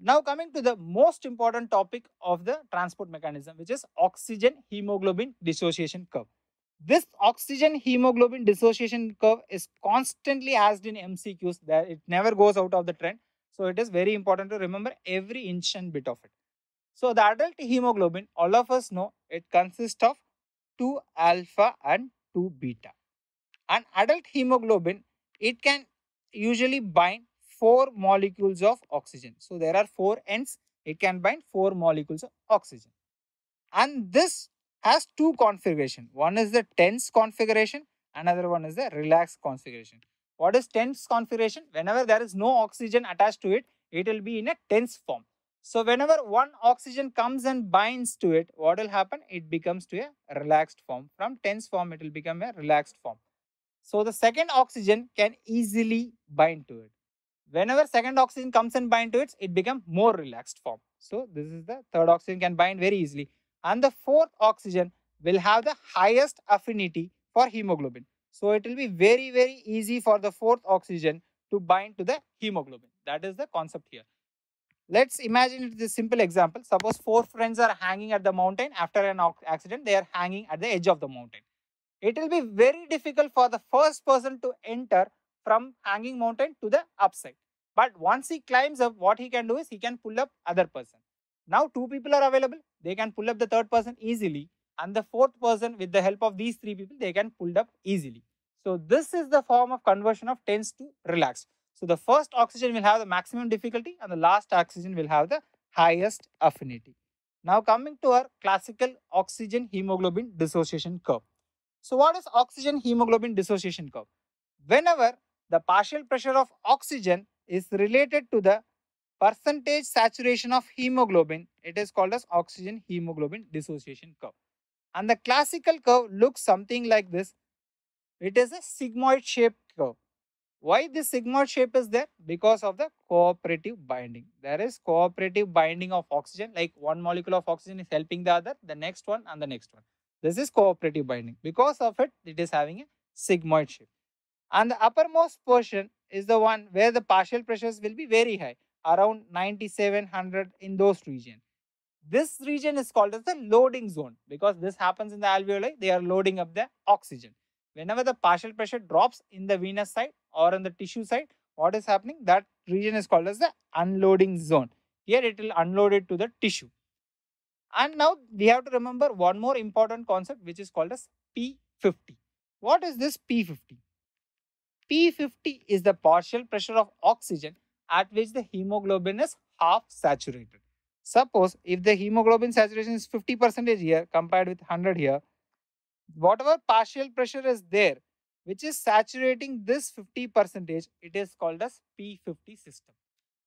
Now coming to the most important topic of the transport mechanism, which is oxygen hemoglobin dissociation curve. This oxygen hemoglobin dissociation curve is constantly asked in MCQs, that it never goes out of the trend. So it is very important to remember every inch and bit of it. So the adult hemoglobin, all of us know, it consists of 2 alpha and 2 beta. An adult hemoglobin, it can usually bind 4 molecules of oxygen. So there are 4 ends, it can bind 4 molecules of oxygen. And this has two configuration. One is the tense configuration, another one is the relaxed configuration. What is tense configuration? Whenever there is no oxygen attached to it, it will be in a tense form. So whenever one oxygen comes and binds to it, what will happen? It becomes to a relaxed form. From tense form, it will become a relaxed form. So the second oxygen can easily bind to it. Whenever second oxygen comes and bind to it, it becomes more relaxed form. So this is the third oxygen can bind very easily. And the fourth oxygen will have the highest affinity for hemoglobin. So it will be very, very easy for the fourth oxygen to bind to the hemoglobin. That is the concept here. Let's imagine this simple example. Suppose 4 friends are hanging at the mountain after an accident. They are hanging at the edge of the mountain. It will be very difficult for the first person to enter from hanging mountain to the upside. But once he climbs up, what he can do is he can pull up other person. Now 2 people are available. They can pull up the third person easily. And the fourth person, with the help of these 3 people, they can pull up easily. So this is the form of conversion of tense to relaxed. So the first oxygen will have the maximum difficulty and the last oxygen will have the highest affinity. Now coming to our classical oxygen hemoglobin dissociation curve. So what is oxygen hemoglobin dissociation curve? Whenever the partial pressure of oxygen is related to the percentage saturation of hemoglobin, it is called as oxygen hemoglobin dissociation curve. And the classical curve looks something like this. It is a sigmoid shaped curve. Why this sigmoid shape is there? Because of the cooperative binding. There is cooperative binding of oxygen, like one molecule of oxygen is helping the other, the next one and the next one. This is cooperative binding. Because of it, it is having a sigmoid shape. And the uppermost portion is the one where the partial pressures will be very high, around 9700 in those regions. This region is called as the loading zone because this happens in the alveoli. They are loading up the oxygen. Whenever the partial pressure drops in the venous side or in the tissue side, what is happening? That region is called as the unloading zone. Here it will unload it to the tissue. And now we have to remember one more important concept which is called as P50. What is this P50? P50 is the partial pressure of oxygen at which the hemoglobin is half saturated. Suppose if the hemoglobin saturation is 50% here compared with 100 here, whatever partial pressure is there which is saturating this 50%, it is called as P50 system.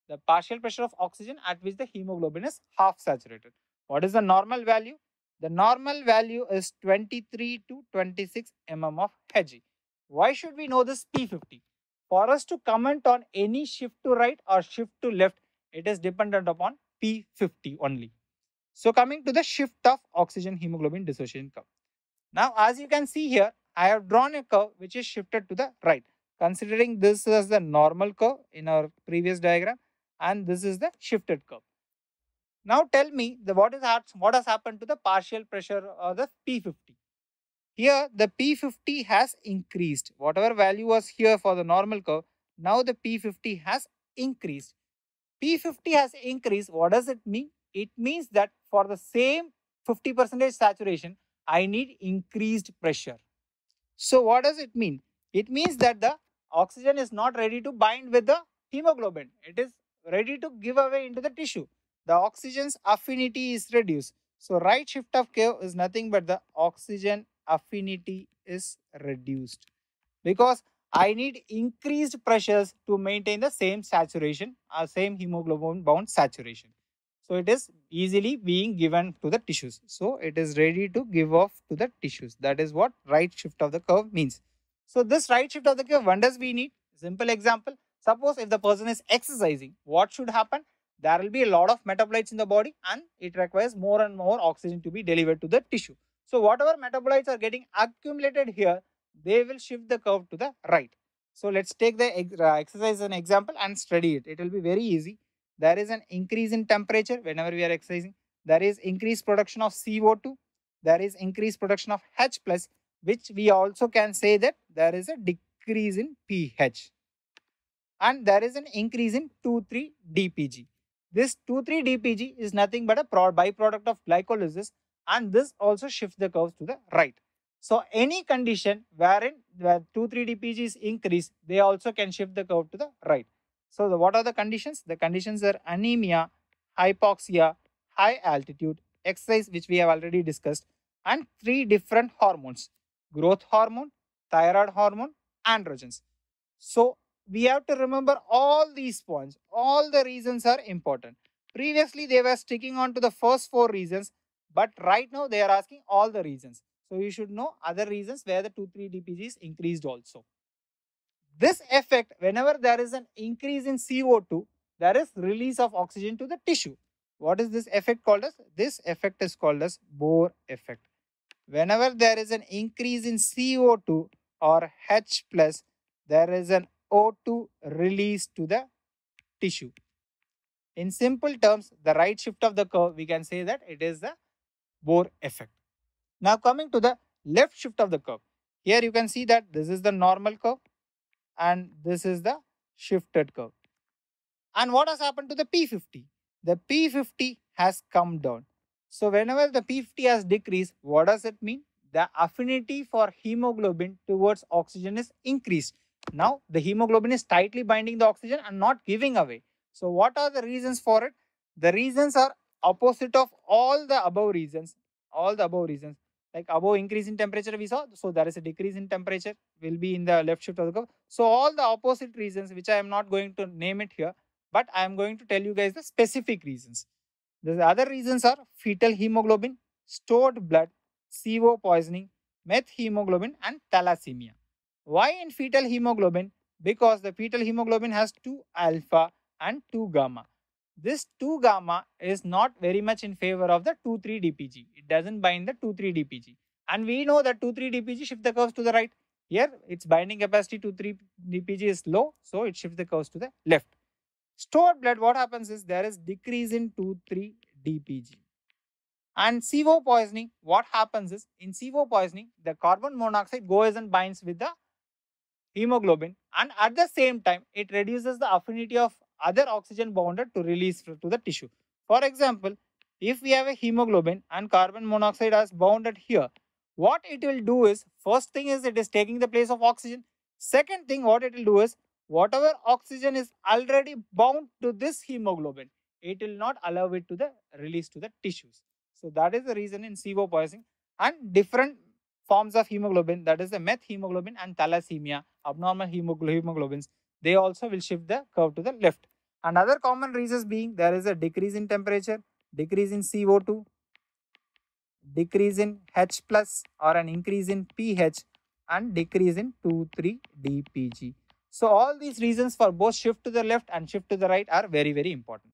The partial pressure of oxygen at which the hemoglobin is half saturated. What is the normal value? The normal value is 23 to 26 mm of Hg. Why should we know this P50? For us to comment on any shift to right or shift to left, it is dependent upon P50 only. So coming to the shift of oxygen hemoglobin dissociation curve. Now as you can see here, I have drawn a curve which is shifted to the right. Considering this as the normal curve in our previous diagram and this is the shifted curve. Now tell me what has happened to the partial pressure or the P50. Here the P50 has increased. Whatever value was here for the normal curve, now the P50 has increased. P50 has increased. What does it mean? It means that for the same 50% saturation, I need increased pressure. So what does it mean? It means that the oxygen is not ready to bind with the hemoglobin. It is ready to give away into the tissue. The oxygen's affinity is reduced. So right shift of curve is nothing but the oxygen affinity is reduced. Because I need increased pressures to maintain the same saturation or same hemoglobin bound saturation. So it is easily being given to the tissues. So it is ready to give off to the tissues. That is what right shift of the curve means. So this right shift of the curve, when does we need? Simple example. Suppose if the person is exercising, what should happen? There will be a lot of metabolites in the body and it requires more and more oxygen to be delivered to the tissue. So whatever metabolites are getting accumulated here, they will shift the curve to the right. So let's take the exercise as an example and study it. It will be very easy. there is an increase in temperature whenever we are exercising. There is increased production of CO2. There is increased production of H plus, which we also can say that there is a decrease in pH. And there is an increase in 2,3-DPG. This 2,3-DPG is nothing but a byproduct of glycolysis, and this also shifts the curves to the right. So any condition wherein the 2,3-DPG is increased, they also can shift the curve to the right. So what are the conditions? The conditions are anemia, hypoxia, high altitude, exercise, which we have already discussed, and 3 different hormones: growth hormone, thyroid hormone, androgens. So we have to remember all these points. All the reasons are important. Previously, they were sticking on to the first 4 reasons, but right now they are asking all the reasons. So you should know other reasons where the 2,3-DPG is increased also. This effect, whenever there is an increase in CO2, there is release of oxygen to the tissue. What is this effect called as? This effect is called as Bohr effect. Whenever there is an increase in CO2 or H plus, there is an O2 release to the tissue. In simple terms, the right shift of the curve, we can say that it is the Bohr effect. Now coming to the left shift of the curve. Here you can see that this is the normal curve and this is the shifted curve. And what has happened to the P50? The P50 has come down. So whenever the P50 has decreased, what does it mean? The affinity for hemoglobin towards oxygen is increased. Now the hemoglobin is tightly binding the oxygen and not giving away. So what are the reasons for it? The reasons are opposite of all the above reasons. All the above reasons. Like above increase in temperature we saw, so there is a decrease in temperature will be in the left shift of the curve. So all the opposite reasons, which I am not going to name it here, but I am going to tell you guys the specific reasons. The other reasons are fetal hemoglobin, stored blood, CO poisoning, methemoglobin, and thalassemia. Why in fetal hemoglobin? Because the fetal hemoglobin has 2 alpha and 2 gamma. This 2 gamma is not very much in favor of the 2,3-DPG. It doesn't bind the 2,3-DPG. And we know that 2,3-DPG shift the curves to the right. Here, its binding capacity 2,3-DPG is low, so it shifts the curves to the left. Stored blood, what happens is there is decrease in 2,3-DPG. And CO poisoning, what happens is in CO poisoning, the carbon monoxide goes and binds with the hemoglobin, and at the same time, it reduces the affinity of other oxygen bonded to release to the tissue. For example, if we have a hemoglobin and carbon monoxide as bounded here, what it will do is, first thing is it is taking the place of oxygen. Second thing, what it will do is, whatever oxygen is already bound to this hemoglobin, it will not allow it to the release to the tissues. So that is the reason in CO poisoning. And different forms of hemoglobin, that is the methemoglobin and thalassemia, abnormal hemoglobins, they also will shift the curve to the left. And other common reasons being there is a decrease in temperature, decrease in CO2, decrease in H plus or an increase in pH, and decrease in 2,3-DPG. So all these reasons for both shift to the left and shift to the right are very, very important.